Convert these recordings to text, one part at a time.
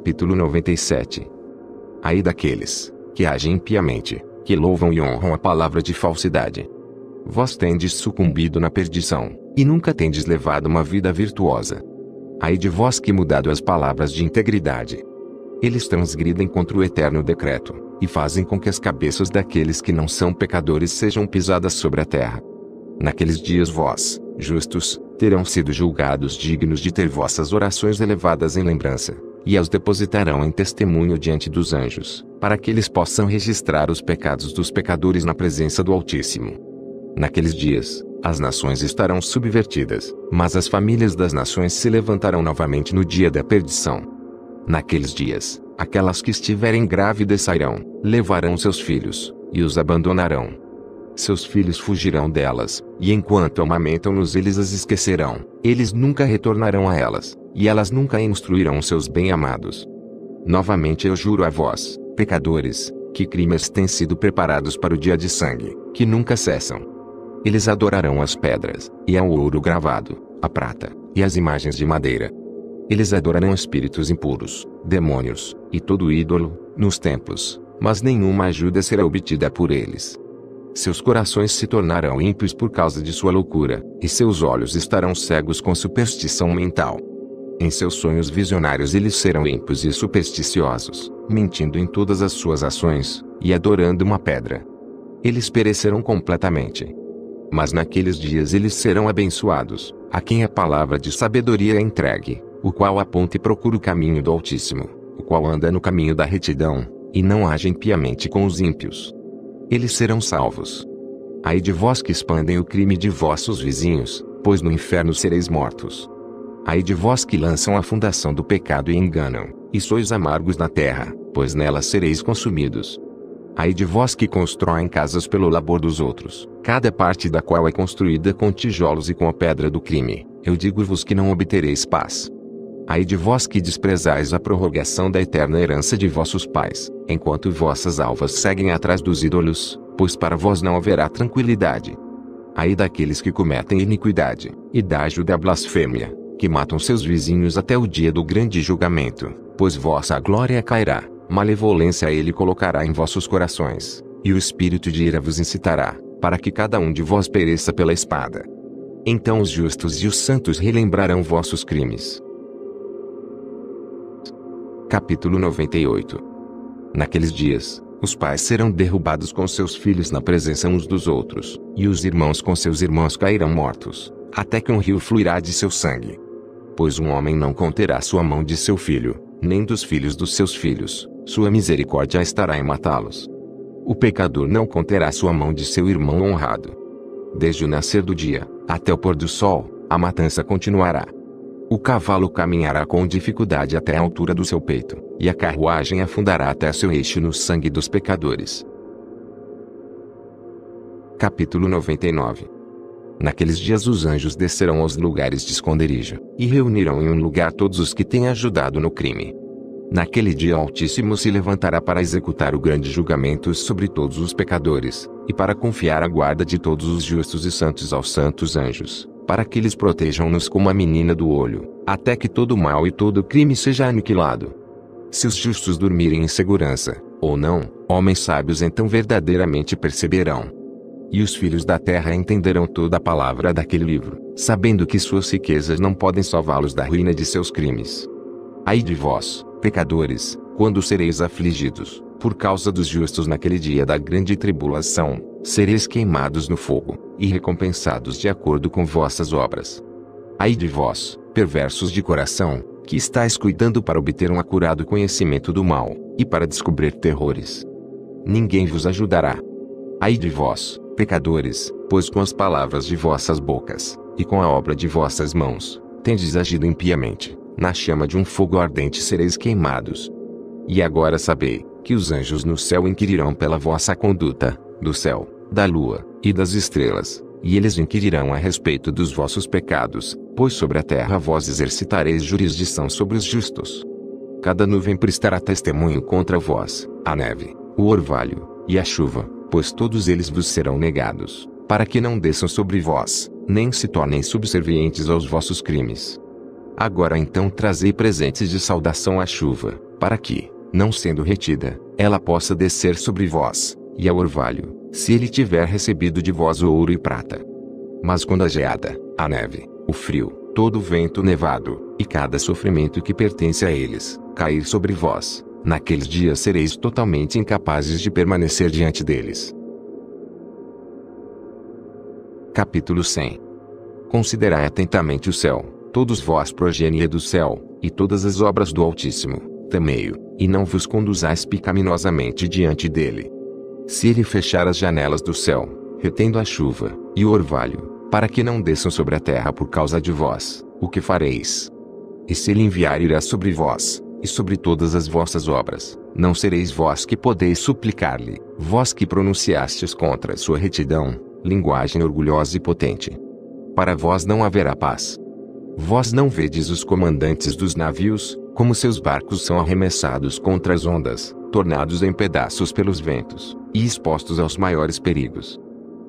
Capítulo 97. Ai daqueles que agem impiamente, que louvam e honram a palavra de falsidade. Vós tendes sucumbido na perdição, e nunca tendes levado uma vida virtuosa. Ai de vós que mudado as palavras de integridade. Eles transgridem contra o eterno decreto, e fazem com que as cabeças daqueles que não são pecadores sejam pisadas sobre a terra. Naqueles dias vós, justos, terão sido julgados dignos de ter vossas orações elevadas em lembrança, e as depositarão em testemunho diante dos anjos, para que eles possam registrar os pecados dos pecadores na presença do Altíssimo. Naqueles dias, as nações estarão subvertidas, mas as famílias das nações se levantarão novamente no dia da perdição. Naqueles dias, aquelas que estiverem grávidas sairão, levarão seus filhos, e os abandonarão. Seus filhos fugirão delas, e enquanto amamentam-nos eles as esquecerão, eles nunca retornarão a elas, e elas nunca instruirão seus bem-amados. Novamente eu juro a vós, pecadores, que crimes têm sido preparados para o dia de sangue, que nunca cessam. Eles adorarão as pedras, e ao ouro gravado, a prata, e as imagens de madeira. Eles adorarão espíritos impuros, demônios, e todo ídolo, nos templos, mas nenhuma ajuda será obtida por eles. Seus corações se tornarão ímpios por causa de sua loucura, e seus olhos estarão cegos com superstição mental. Em seus sonhos visionários eles serão ímpios e supersticiosos, mentindo em todas as suas ações, e adorando uma pedra. Eles perecerão completamente. Mas naqueles dias eles serão abençoados, a quem a palavra de sabedoria é entregue, o qual aponta e procura o caminho do Altíssimo, o qual anda no caminho da retidão, e não age impiamente com os ímpios. Eles serão salvos. Ai de vós que expandem o crime de vossos vizinhos, pois no inferno sereis mortos. Ai de vós que lançam a fundação do pecado e enganam, e sois amargos na terra, pois nela sereis consumidos. Ai de vós que constroem casas pelo labor dos outros, cada parte da qual é construída com tijolos e com a pedra do crime, eu digo-vos que não obtereis paz. Ai de vós que desprezais a prorrogação da eterna herança de vossos pais, enquanto vossas alvas seguem atrás dos ídolos, pois para vós não haverá tranquilidade. Ai daqueles que cometem iniquidade, e da ajuda à blasfêmia, que matam seus vizinhos até o dia do grande julgamento, pois vossa glória cairá, malevolência ele colocará em vossos corações, e o espírito de ira vos incitará, para que cada um de vós pereça pela espada. Então os justos e os santos relembrarão vossos crimes. Capítulo 98. Naqueles dias, os pais serão derrubados com seus filhos na presença uns dos outros, e os irmãos com seus irmãos cairão mortos, até que um rio fluirá de seu sangue. Pois um homem não conterá sua mão de seu filho, nem dos filhos dos seus filhos, sua misericórdia estará em matá-los. O pecador não conterá sua mão de seu irmão honrado. Desde o nascer do dia, até o pôr do sol, a matança continuará. O cavalo caminhará com dificuldade até a altura do seu peito, e a carruagem afundará até seu eixo no sangue dos pecadores. Capítulo 99. Naqueles dias os anjos descerão aos lugares de esconderijo, e reunirão em um lugar todos os que têm ajudado no crime. Naquele dia o Altíssimo se levantará para executar o grande julgamento sobre todos os pecadores, e para confiar a guarda de todos os justos e santos aos santos anjos, para que eles protejam-nos como a menina do olho, até que todo mal e todo crime seja aniquilado. Se os justos dormirem em segurança, ou não, homens sábios então verdadeiramente perceberão. E os filhos da terra entenderão toda a palavra daquele livro, sabendo que suas riquezas não podem salvá-los da ruína de seus crimes. Ai de vós, pecadores, quando sereis afligidos, por causa dos justos naquele dia da grande tribulação, sereis queimados no fogo, e recompensados de acordo com vossas obras. Ai de vós, perversos de coração, que estáis cuidando para obter um acurado conhecimento do mal, e para descobrir terrores. Ninguém vos ajudará. Ai de vós, pecadores, pois com as palavras de vossas bocas, e com a obra de vossas mãos, tendes agido impiamente, na chama de um fogo ardente sereis queimados. E agora sabei, que os anjos no céu inquirirão pela vossa conduta, do céu, da lua, e das estrelas, e eles inquirirão a respeito dos vossos pecados, pois sobre a terra vós exercitareis jurisdição sobre os justos. Cada nuvem prestará testemunho contra vós, a neve, o orvalho, e a chuva, pois todos eles vos serão negados, para que não desçam sobre vós, nem se tornem subservientes aos vossos crimes. Agora então trazei presentes de saudação à chuva, para que, não sendo retida, ela possa descer sobre vós, e ao orvalho, se ele tiver recebido de vós o ouro e prata. Mas quando a geada, a neve, o frio, todo o vento nevado, e cada sofrimento que pertence a eles, cair sobre vós, naqueles dias sereis totalmente incapazes de permanecer diante deles. Capítulo 100. Considerai atentamente o céu, todos vós progenie do céu, e todas as obras do Altíssimo, temei-o, e não vos conduzais pecaminosamente diante dele. Se ele fechar as janelas do céu, retendo a chuva, e o orvalho, para que não desçam sobre a terra por causa de vós, o que fareis? E se ele enviar ira sobre vós, e sobre todas as vossas obras, não sereis vós que podeis suplicar-lhe, vós que pronunciastes contra a sua retidão, linguagem orgulhosa e potente. Para vós não haverá paz. Vós não vedes os comandantes dos navios, como seus barcos são arremessados contra as ondas, tornados em pedaços pelos ventos, e expostos aos maiores perigos.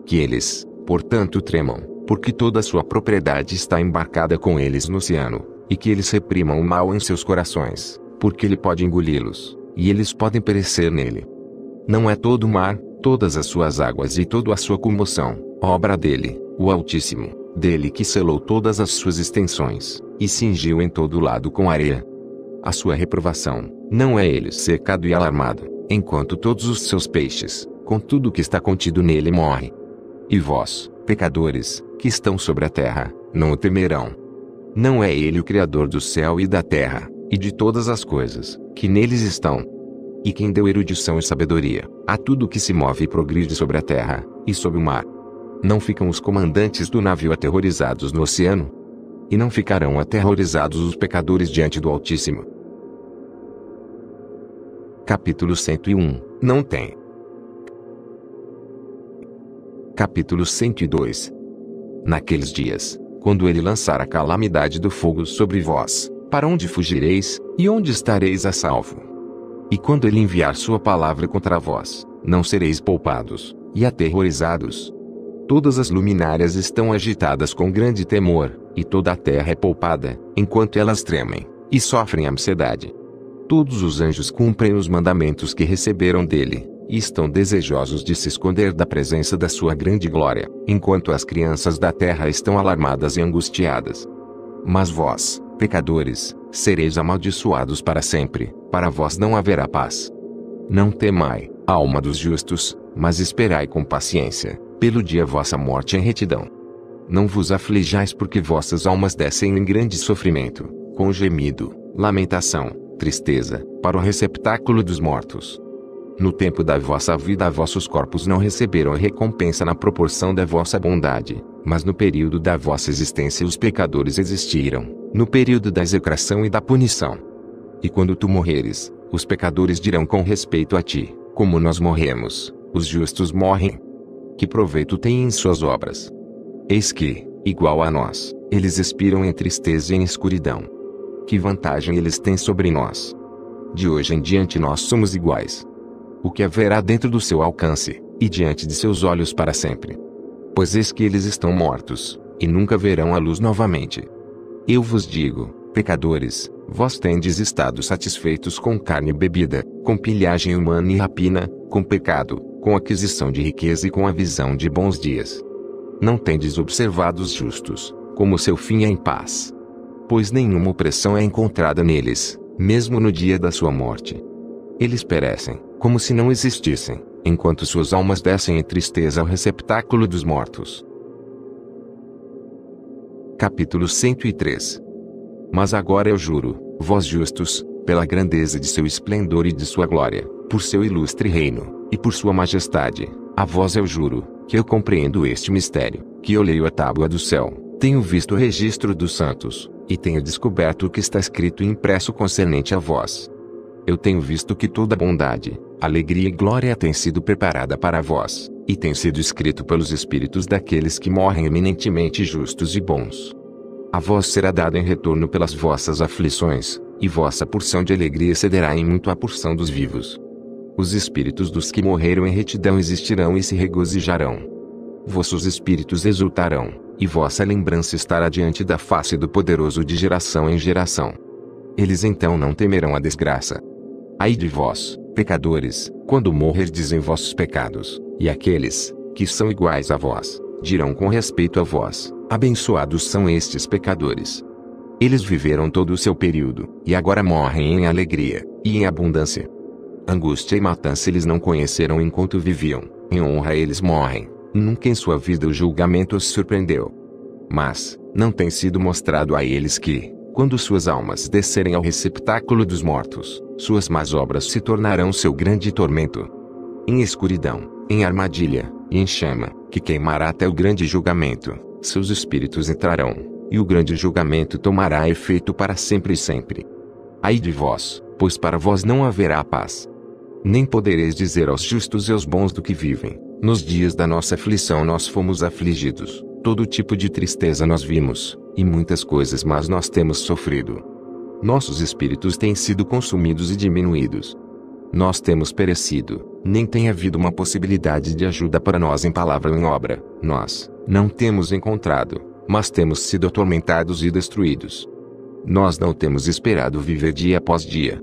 Que eles, portanto, tremam, porque toda a sua propriedade está embarcada com eles no oceano, e que eles reprimam o mal em seus corações, porque ele pode engoli-los, e eles podem perecer nele. Não é todo o mar, todas as suas águas e toda a sua comoção, obra dele, o Altíssimo, dele que selou todas as suas extensões, e cingiu em todo lado com areia. A sua reprovação, não é ele secado e alarmado, enquanto todos os seus peixes, com tudo o que está contido nele morre. E vós, pecadores, que estão sobre a terra, não o temerão. Não é ele o Criador do céu e da terra, e de todas as coisas, que neles estão? E quem deu erudição e sabedoria, a tudo que se move e progride sobre a terra, e sobre o mar? Não ficam os comandantes do navio aterrorizados no oceano? E não ficarão aterrorizados os pecadores diante do Altíssimo? Capítulo 101. Não tem. Capítulo 102. Naqueles dias, quando ele lançar a calamidade do fogo sobre vós, para onde fugireis, e onde estareis a salvo? E quando ele enviar sua palavra contra vós, não sereis poupados, e aterrorizados. Todas as luminárias estão agitadas com grande temor, e toda a terra é poupada, enquanto elas tremem, e sofrem ansiedade. Todos os anjos cumprem os mandamentos que receberam dele, e estão desejosos de se esconder da presença da sua grande glória, enquanto as crianças da terra estão alarmadas e angustiadas. Mas vós, pecadores, sereis amaldiçoados para sempre, para vós não haverá paz. Não temai, alma dos justos, mas esperai com paciência, pelo dia vossa morte em retidão. Não vos aflijais porque vossas almas descem em grande sofrimento, com gemido, lamentação, tristeza, para o receptáculo dos mortos. No tempo da vossa vida vossos corpos não receberam a recompensa na proporção da vossa bondade, mas no período da vossa existência os pecadores existiram, no período da execração e da punição. E quando tu morreres, os pecadores dirão com respeito a ti, como nós morremos, os justos morrem. Que proveito têm em suas obras? Eis que, igual a nós, eles expiram em tristeza e em escuridão. Que vantagem eles têm sobre nós? De hoje em diante nós somos iguais. O que haverá dentro do seu alcance, e diante de seus olhos para sempre? Pois eis que eles estão mortos, e nunca verão a luz novamente. Eu vos digo, pecadores, vós tendes estado satisfeitos com carne e bebida, com pilhagem humana e rapina, com pecado, com aquisição de riqueza e com a visão de bons dias. Não tendes observado os justos, como seu fim é em paz. Pois nenhuma opressão é encontrada neles, mesmo no dia da sua morte. Eles perecem, como se não existissem, enquanto suas almas descem em tristeza ao receptáculo dos mortos. Capítulo 103. Mas agora eu juro, vós justos, pela grandeza de seu esplendor e de sua glória, por seu ilustre reino, e por sua majestade, a vós eu juro, que eu compreendo este mistério, que eu leio a tábua do céu, tenho visto o registro dos santos, e tenho descoberto o que está escrito e impresso concernente a vós. Eu tenho visto que toda bondade, alegria e glória tem sido preparada para vós, e tem sido escrito pelos espíritos daqueles que morrem eminentemente justos e bons. A vós será dado em retorno pelas vossas aflições, e vossa porção de alegria excederá em muito a porção dos vivos. Os espíritos dos que morreram em retidão existirão e se regozijarão. Vossos espíritos exultarão, e vossa lembrança estará diante da face do Poderoso de geração em geração. Eles então não temerão a desgraça. Ai de vós, pecadores, quando morrerdes em vossos pecados, e aqueles, que são iguais a vós, dirão com respeito a vós, abençoados são estes pecadores. Eles viveram todo o seu período, e agora morrem em alegria, e em abundância. Angústia e matança eles não conheceram enquanto viviam, em honra eles morrem, nunca em sua vida o julgamento os surpreendeu. Mas, não tem sido mostrado a eles que, quando suas almas descerem ao receptáculo dos mortos, suas más obras se tornarão seu grande tormento. Em escuridão, em armadilha, e em chama, que queimará até o grande julgamento, seus espíritos entrarão, e o grande julgamento tomará efeito para sempre e sempre. Ai de vós, pois para vós não haverá paz. Nem podereis dizer aos justos e aos bons do que vivem, nos dias da nossa aflição nós fomos afligidos, todo tipo de tristeza nós vimos, e muitas coisas más nós temos sofrido. Nossos espíritos têm sido consumidos e diminuídos. Nós temos perecido, nem tem havido uma possibilidade de ajuda para nós em palavra ou em obra, nós não temos encontrado, mas temos sido atormentados e destruídos. Nós não temos esperado viver dia após dia.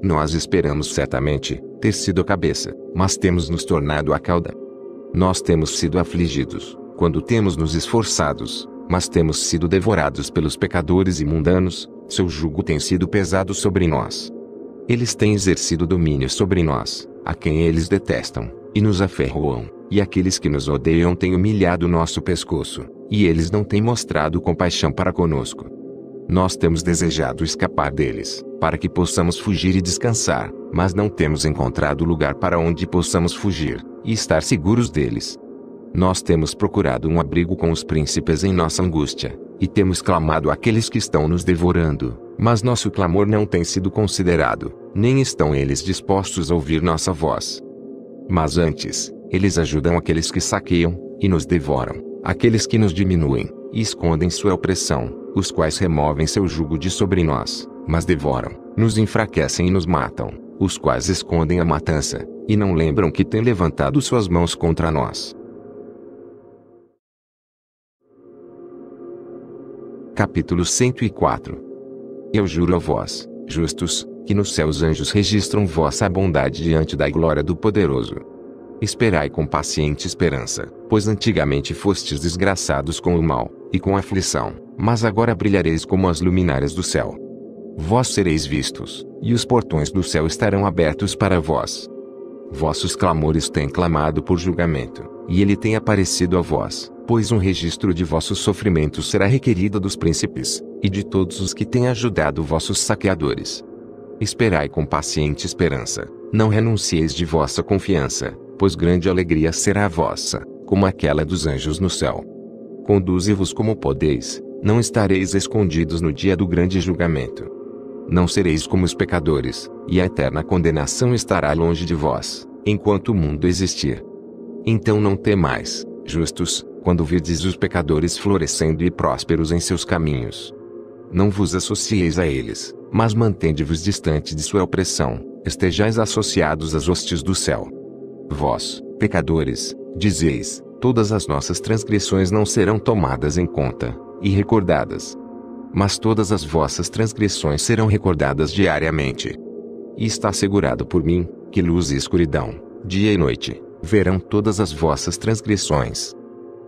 Nós esperamos certamente ter sido a cabeça, mas temos nos tornado a cauda. Nós temos sido afligidos, quando temos nos esforçados, mas temos sido devorados pelos pecadores e mundanos, seu jugo tem sido pesado sobre nós. Eles têm exercido domínio sobre nós, a quem eles detestam, e nos aferroam, e aqueles que nos odeiam têm humilhado nosso pescoço, e eles não têm mostrado compaixão para conosco. Nós temos desejado escapar deles, para que possamos fugir e descansar, mas não temos encontrado lugar para onde possamos fugir, e estar seguros deles. Nós temos procurado um abrigo com os príncipes em nossa angústia, e temos clamado àqueles que estão nos devorando, mas nosso clamor não tem sido considerado, nem estão eles dispostos a ouvir nossa voz. Mas antes, eles ajudam aqueles que saqueiam, e nos devoram, aqueles que nos diminuem, e escondem sua opressão, os quais removem seu jugo de sobre nós, mas devoram, nos enfraquecem e nos matam, os quais escondem a matança, e não lembram que têm levantado suas mãos contra nós. Capítulo 104. Eu juro a vós, justos, que nos céus anjos registram vossa bondade diante da glória do Poderoso. Esperai com paciente esperança, pois antigamente fostes desgraçados com o mal, e com aflição, mas agora brilhareis como as luminárias do céu. Vós sereis vistos, e os portões do céu estarão abertos para vós. Vossos clamores têm clamado por julgamento, e ele tem aparecido a vós, pois um registro de vossos sofrimentos será requerido dos príncipes, e de todos os que têm ajudado vossos saqueadores. Esperai com paciente esperança, não renuncieis de vossa confiança, pois grande alegria será a vossa, como aquela dos anjos no céu. Conduze-vos como podeis, não estareis escondidos no dia do grande julgamento. Não sereis como os pecadores, e a eterna condenação estará longe de vós, enquanto o mundo existir. Então não temais, justos, quando virdes os pecadores florescendo e prósperos em seus caminhos. Não vos associeis a eles, mas mantende-vos distante de sua opressão, estejais associados às hostes do céu. Vós, pecadores, dizeis, todas as nossas transgressões não serão tomadas em conta, e recordadas. Mas todas as vossas transgressões serão recordadas diariamente. E está assegurado por mim, que luz e escuridão, dia e noite, verão todas as vossas transgressões.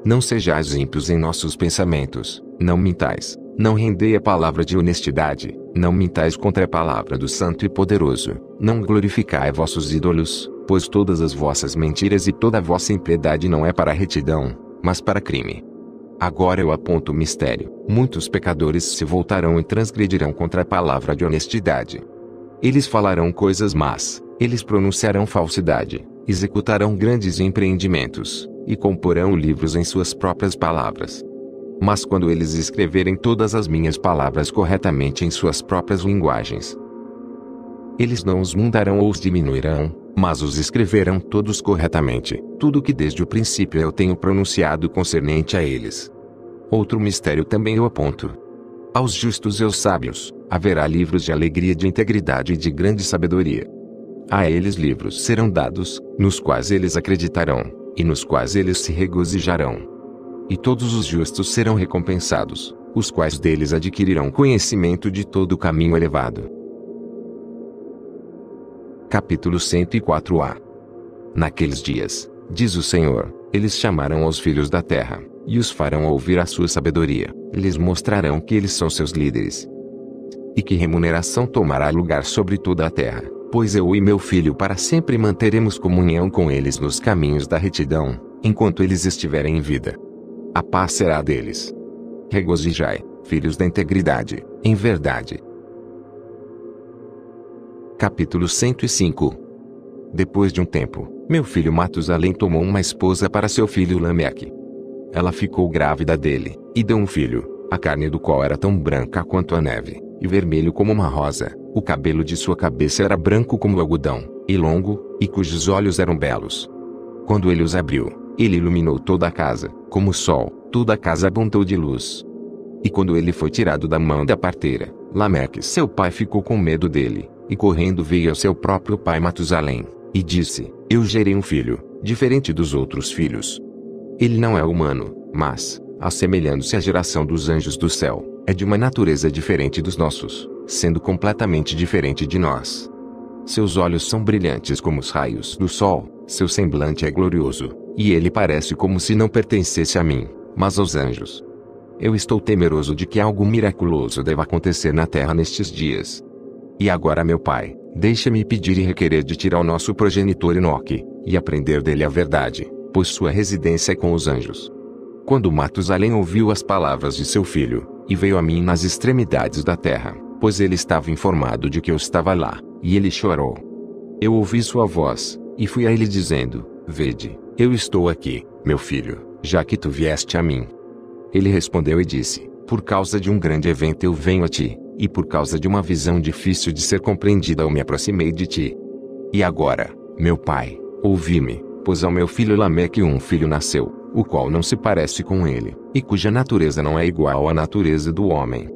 Não sejais ímpios em nossos pensamentos, não mintais, não rendei a palavra de honestidade, não mintais contra a palavra do Santo e Poderoso, não glorificai vossos ídolos, pois todas as vossas mentiras e toda a vossa impiedade não é para retidão, mas para crime. Agora eu aponto o mistério, muitos pecadores se voltarão e transgredirão contra a palavra de honestidade. Eles falarão coisas más, eles pronunciarão falsidade, executarão grandes empreendimentos, e comporão livros em suas próprias palavras. Mas quando eles escreverem todas as minhas palavras corretamente em suas próprias linguagens, eles não os mudarão ou os diminuirão, mas os escreverão todos corretamente, tudo que desde o princípio eu tenho pronunciado concernente a eles. Outro mistério também eu aponto. Aos justos e aos sábios, haverá livros de alegria, de integridade e de grande sabedoria. A eles livros serão dados, nos quais eles acreditarão, e nos quais eles se regozijarão. E todos os justos serão recompensados, os quais deles adquirirão conhecimento de todo o caminho elevado. Capítulo 104a. Naqueles dias, diz o Senhor, eles chamarão aos filhos da terra, e os farão ouvir a sua sabedoria, lhes mostrarão que eles são seus líderes. E que remuneração tomará lugar sobre toda a terra, pois eu e meu filho para sempre manteremos comunhão com eles nos caminhos da retidão, enquanto eles estiverem em vida. A paz será deles. Regozijai, filhos da integridade, em verdade. Capítulo 105. Depois de um tempo, meu filho Matusalém tomou uma esposa para seu filho Lameque. Ela ficou grávida dele, e deu um filho, a carne do qual era tão branca quanto a neve, e vermelho como uma rosa, o cabelo de sua cabeça era branco como o algodão, e longo, e cujos olhos eram belos. Quando ele os abriu, ele iluminou toda a casa, como o sol, toda a casa abundou de luz. E quando ele foi tirado da mão da parteira, Lameque seu pai ficou com medo dele, e correndo veio ao seu próprio pai Matusalém, e disse, eu gerei um filho, diferente dos outros filhos. Ele não é humano, mas, assemelhando-se à geração dos anjos do céu, é de uma natureza diferente dos nossos, sendo completamente diferente de nós. Seus olhos são brilhantes como os raios do sol, seu semblante é glorioso, e ele parece como se não pertencesse a mim, mas aos anjos. Eu estou temeroso de que algo miraculoso deva acontecer na terra nestes dias. E agora, meu pai, deixa-me pedir e requerer de ti ao nosso progenitor Enoque, e aprender dele a verdade, pois sua residência é com os anjos. Quando Matusalém ouviu as palavras de seu filho, e veio a mim nas extremidades da terra, pois ele estava informado de que eu estava lá, e ele chorou. Eu ouvi sua voz, e fui a ele dizendo, vede, eu estou aqui, meu filho, já que tu vieste a mim. Ele respondeu e disse, por causa de um grande evento eu venho a ti, e por causa de uma visão difícil de ser compreendida eu me aproximei de ti. E agora, meu pai, ouvi-me, pois ao meu filho Lameque um filho nasceu, o qual não se parece com ele, e cuja natureza não é igual à natureza do homem.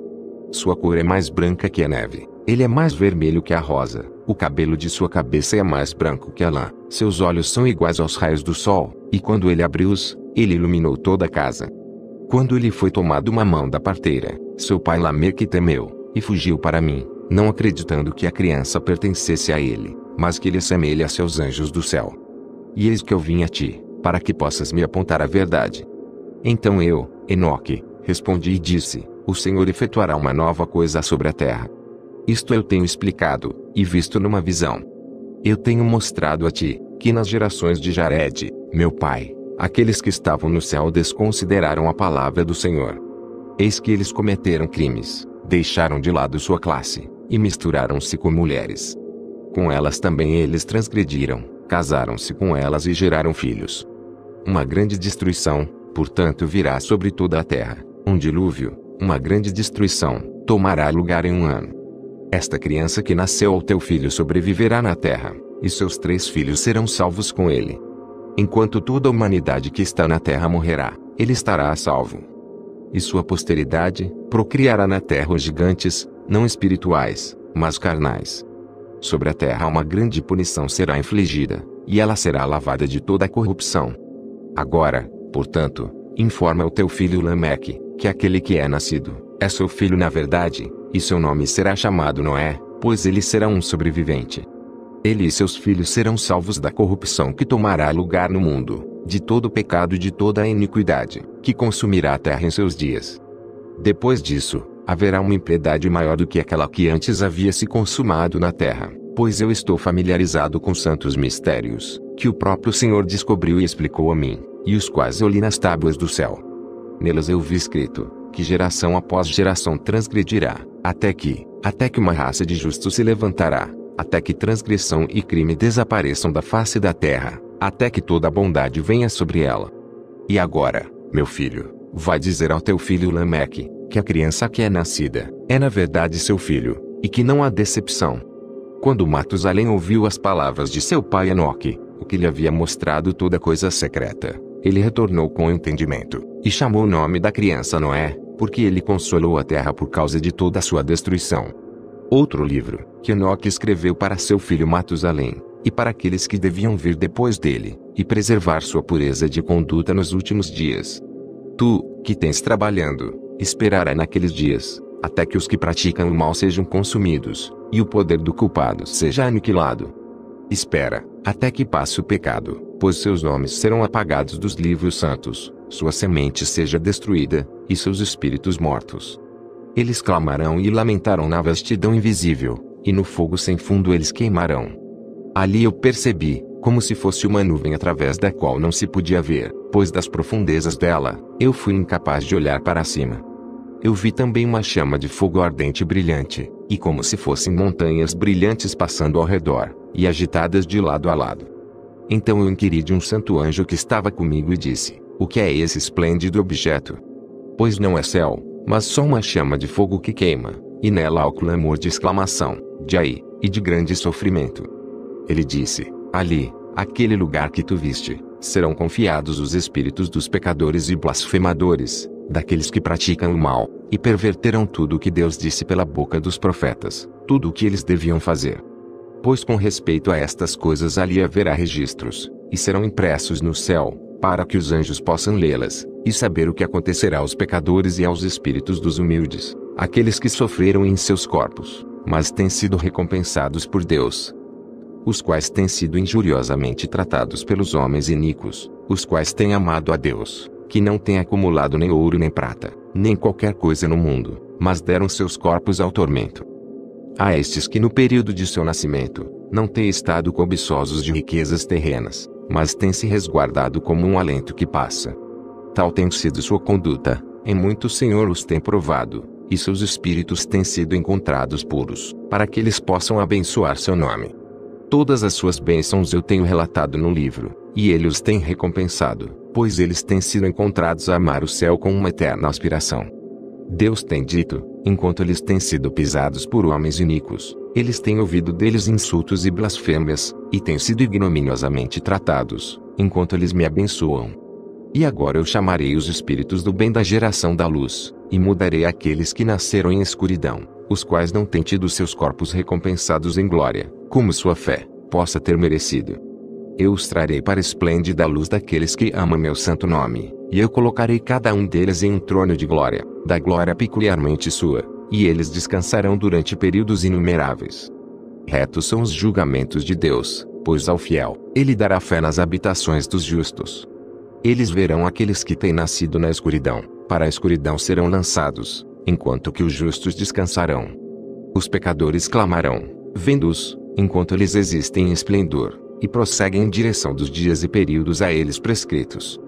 Sua cor é mais branca que a neve, ele é mais vermelho que a rosa, o cabelo de sua cabeça é mais branco que a lã, seus olhos são iguais aos raios do sol, e quando ele abriu-os, ele iluminou toda a casa. Quando ele foi tomado uma mão da parteira, seu pai Lameque temeu, e fugiu para mim, não acreditando que a criança pertencesse a ele, mas que ele assemelha-se aos anjos do céu. E eis que eu vim a ti, para que possas me apontar a verdade. Então eu, Enoque, respondi e disse, o Senhor efetuará uma nova coisa sobre a terra. Isto eu tenho explicado, e visto numa visão. Eu tenho mostrado a ti, que nas gerações de Jared, meu pai, aqueles que estavam no céu desconsideraram a palavra do Senhor. Eis que eles cometeram crimes, deixaram de lado sua classe, e misturaram-se com mulheres. Com elas também eles transgrediram, casaram-se com elas e geraram filhos. Uma grande destruição, portanto virá sobre toda a terra, um dilúvio, uma grande destruição, tomará lugar em um ano. Esta criança que nasceu ao teu filho sobreviverá na terra, e seus 3 filhos serão salvos com ele. Enquanto toda a humanidade que está na terra morrerá, ele estará a salvo. E sua posteridade procriará na terra os gigantes, não espirituais, mas carnais. Sobre a terra uma grande punição será infligida, e ela será lavada de toda a corrupção. Agora, portanto, informa ao teu filho Lameque, que aquele que é nascido, é seu filho na verdade, e seu nome será chamado Noé, pois ele será um sobrevivente. Ele e seus filhos serão salvos da corrupção que tomará lugar no mundo, de todo o pecado e de toda a iniquidade, que consumirá a terra em seus dias. Depois disso, haverá uma impiedade maior do que aquela que antes havia se consumado na terra, pois eu estou familiarizado com santos mistérios, que o próprio Senhor descobriu e explicou a mim, e os quais eu li nas tábuas do céu. Nelas eu vi escrito, que geração após geração transgredirá, até que uma raça de justos se levantará, até que transgressão e crime desapareçam da face da terra, até que toda a bondade venha sobre ela. E agora, meu filho, vai dizer ao teu filho Lameque, que a criança que é nascida, é na verdade seu filho, e que não há decepção. Quando Matusalém ouviu as palavras de seu pai Enoque, o que lhe havia mostrado toda coisa secreta, ele retornou com entendimento, e chamou o nome da criança Noé, porque ele consolou a terra por causa de toda a sua destruição. Outro livro, que Enoque escreveu para seu filho Matusalém, e para aqueles que deviam vir depois dele, e preservar sua pureza de conduta nos últimos dias. Tu, que tens trabalhando, esperará naqueles dias, até que os que praticam o mal sejam consumidos, e o poder do culpado seja aniquilado. Espera, até que passe o pecado, pois seus nomes serão apagados dos livros santos, sua semente seja destruída, e seus espíritos mortos. Eles clamarão e lamentarão na vastidão invisível, e no fogo sem fundo eles queimarão. Ali eu percebi, como se fosse uma nuvem através da qual não se podia ver, pois das profundezas dela, eu fui incapaz de olhar para cima. Eu vi também uma chama de fogo ardente e brilhante, e como se fossem montanhas brilhantes passando ao redor, e agitadas de lado a lado. Então eu inquiri de um santo anjo que estava comigo e disse: o que é esse esplêndido objeto? Pois não é céu, mas só uma chama de fogo que queima, e nela há o clamor de exclamação, de ai, e de grande sofrimento. Ele disse: ali, aquele lugar que tu viste, serão confiados os espíritos dos pecadores e blasfemadores, daqueles que praticam o mal, e perverterão tudo o que Deus disse pela boca dos profetas, tudo o que eles deviam fazer. Pois com respeito a estas coisas ali haverá registros, e serão impressos no céu, para que os anjos possam lê-las, e saber o que acontecerá aos pecadores e aos espíritos dos humildes, aqueles que sofreram em seus corpos, mas têm sido recompensados por Deus. Os quais têm sido injuriosamente tratados pelos homens iníquos, os quais têm amado a Deus, que não tem acumulado nem ouro nem prata, nem qualquer coisa no mundo, mas deram seus corpos ao tormento. Há estes que no período de seu nascimento, não têm estado cobiçosos de riquezas terrenas, mas têm se resguardado como um alento que passa. Tal tem sido sua conduta, em muito o Senhor os tem provado, e seus espíritos têm sido encontrados puros, para que eles possam abençoar seu nome. Todas as suas bênçãos eu tenho relatado no livro, e ele os tem recompensado, pois eles têm sido encontrados a amar o céu com uma eterna aspiração. Deus tem dito, enquanto eles têm sido pisados por homens iníquos, eles têm ouvido deles insultos e blasfêmias, e têm sido ignominiosamente tratados, enquanto eles me abençoam. E agora eu chamarei os espíritos do bem da geração da luz, e mudarei aqueles que nasceram em escuridão, os quais não têm tido seus corpos recompensados em glória, como sua fé possa ter merecido. Eu os trarei para a esplêndida luz daqueles que amam meu santo nome, e eu colocarei cada um deles em um trono de glória, da glória peculiarmente sua, e eles descansarão durante períodos inumeráveis. Retos são os julgamentos de Deus, pois ao fiel, ele dará fé nas habitações dos justos. Eles verão aqueles que têm nascido na escuridão, para a escuridão serão lançados, enquanto que os justos descansarão. Os pecadores clamarão, vendo-os, enquanto eles existem em esplendor, e prosseguem em direção dos dias e períodos a eles prescritos.